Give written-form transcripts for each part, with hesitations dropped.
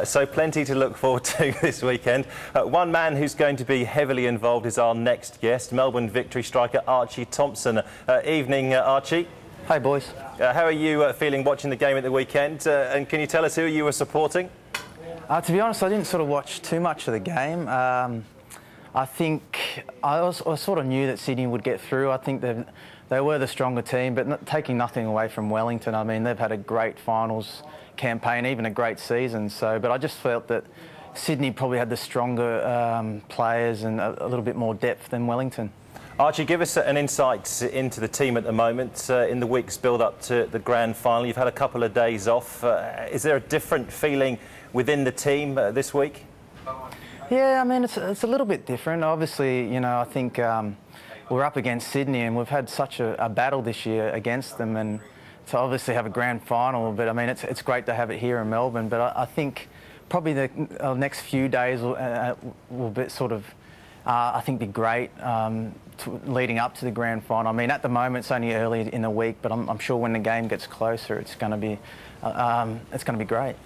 So plenty to look forward to this weekend. One man who's going to be heavily involved is our next guest, Melbourne Victory striker Archie Thompson. Evening, Archie. Hi, boys. How are you feeling watching the game at the weekend? And can you tell us who you were supporting? To be honest, I didn't sort of watch too much of the game. I think I sort of knew that Sydney would get through. I think they were the stronger team, but taking nothing away from Wellington. I mean, they've had a great finals campaign, even a great season. But I just felt that Sydney probably had the stronger players and a little bit more depth than Wellington. Archie, give us an insight into the team at the moment. In the weeks build up to the grand final, you've had a couple of days off. Is there a different feeling within the team this week? Yeah, I mean, it's a little bit different. Obviously, you know, I think we're up against Sydney and we've had such a battle this year against them, and to obviously have a grand final, but I mean, it's great to have it here in Melbourne. But I think probably the next few days will be sort of, I think, be great leading up to the grand final. I mean, at the moment it's only early in the week, but I'm sure when the game gets closer, it's going to be great.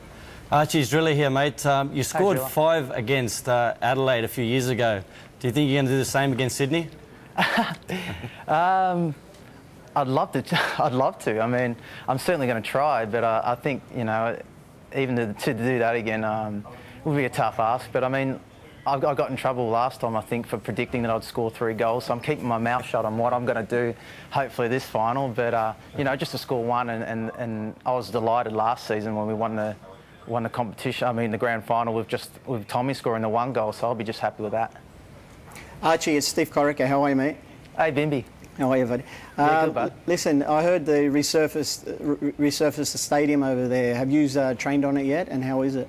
Archie's really here, mate. You scored 5 against Adelaide a few years ago. Do you think you're going to do the same against Sydney? I'd love to. I'd love to. I mean, I'm certainly going to try, but I think, you know, even to do that again would be a tough ask. But I mean, I got in trouble last time, I think, for predicting that I'd score 3 goals. So I'm keeping my mouth shut on what I'm going to do, hopefully this final. But you know, just to score 1, and I was delighted last season when we won the competition. I mean, the grand final with Tommy scoring the 1 goal. So I'll be just happy with that. Archie, it's Steve Corica. How are you, mate? Hey, Bimby. How are you, buddy? Yeah, good, bud. Listen, I heard they resurfaced the stadium over there. Have you trained on it yet, and how is it?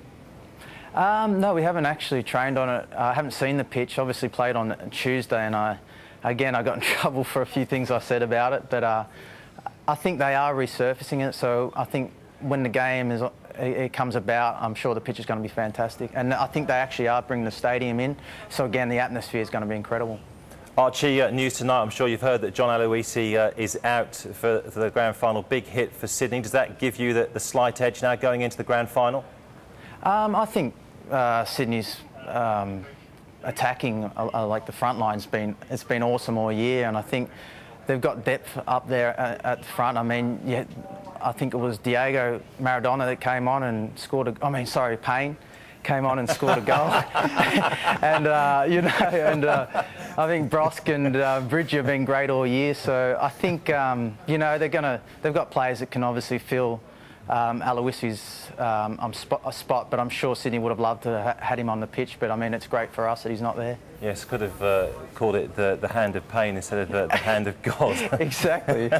No, we haven't actually trained on it. I haven't seen the pitch. Obviously played on Tuesday, and I got in trouble for a few things I said about it. But I think they are resurfacing it. So I think when the game it comes about, I'm sure the pitch is going to be fantastic. And I think they actually are bringing the stadium in. So again, the atmosphere is going to be incredible. Archie, news tonight, I'm sure you've heard that John Aloisi is out for the grand final. Big hit for Sydney. Does that give you the slight edge now going into the grand final? I think Sydney's attacking, like the front line's it's been awesome all year, and I think they've got depth up there at the front. I mean, yeah, I think it was Diego Maradona that came on and scored Payne came on and scored a goal. And you know, I think Brosk and Bridger have been great all year. So I think you know, they've got players that can obviously fill Aloisi's spot, but I'm sure Sydney would have loved to have had him on the pitch. But I mean, it's great for us that he's not there. Yes, could have called it the hand of pain instead of the hand of God. Exactly.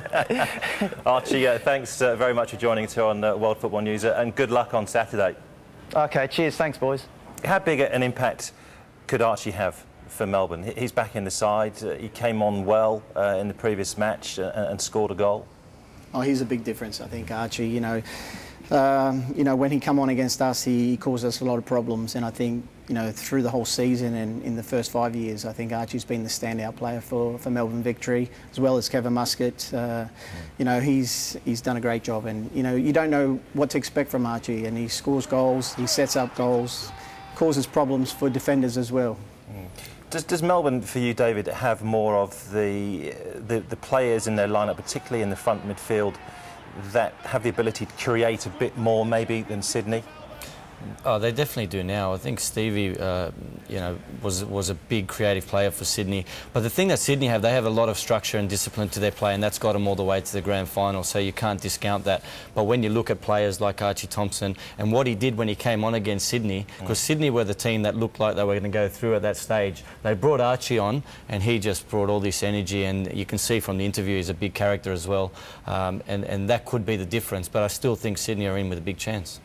Archie, thanks very much for joining us here on World Football News, and good luck on Saturday. Okay, cheers. Thanks, boys. How big an impact could Archie have for Melbourne? He's back in the side. He came on well in the previous match and scored a goal. Oh, he's a big difference, I think, Archie. You know, when he come on against us, he caused us a lot of problems. And I think, you know, through the whole season and in the first 5 years, I think Archie's been the standout player for Melbourne Victory, as well as Kevin Muscat. You know, he's done a great job. And, you know, you don't know what to expect from Archie. And he scores goals, he sets up goals, causes problems for defenders as well. Does Melbourne, for you, David, have more of the players in their lineup, particularly in the front midfield, that have the ability to create a bit more, maybe, than Sydney? Oh, they definitely do now. I think Stevie, you know, was a big creative player for Sydney. But the thing that Sydney have, they have a lot of structure and discipline to their play, and that's got them all the way to the grand final. So you can't discount that. But when you look at players like Archie Thompson and what he did when he came on against Sydney, because Sydney were the team that looked like they were going to go through at that stage, they brought Archie on, and he just brought all this energy. And you can see from the interview he's a big character as well, and that could be the difference. But I still think Sydney are in with a big chance.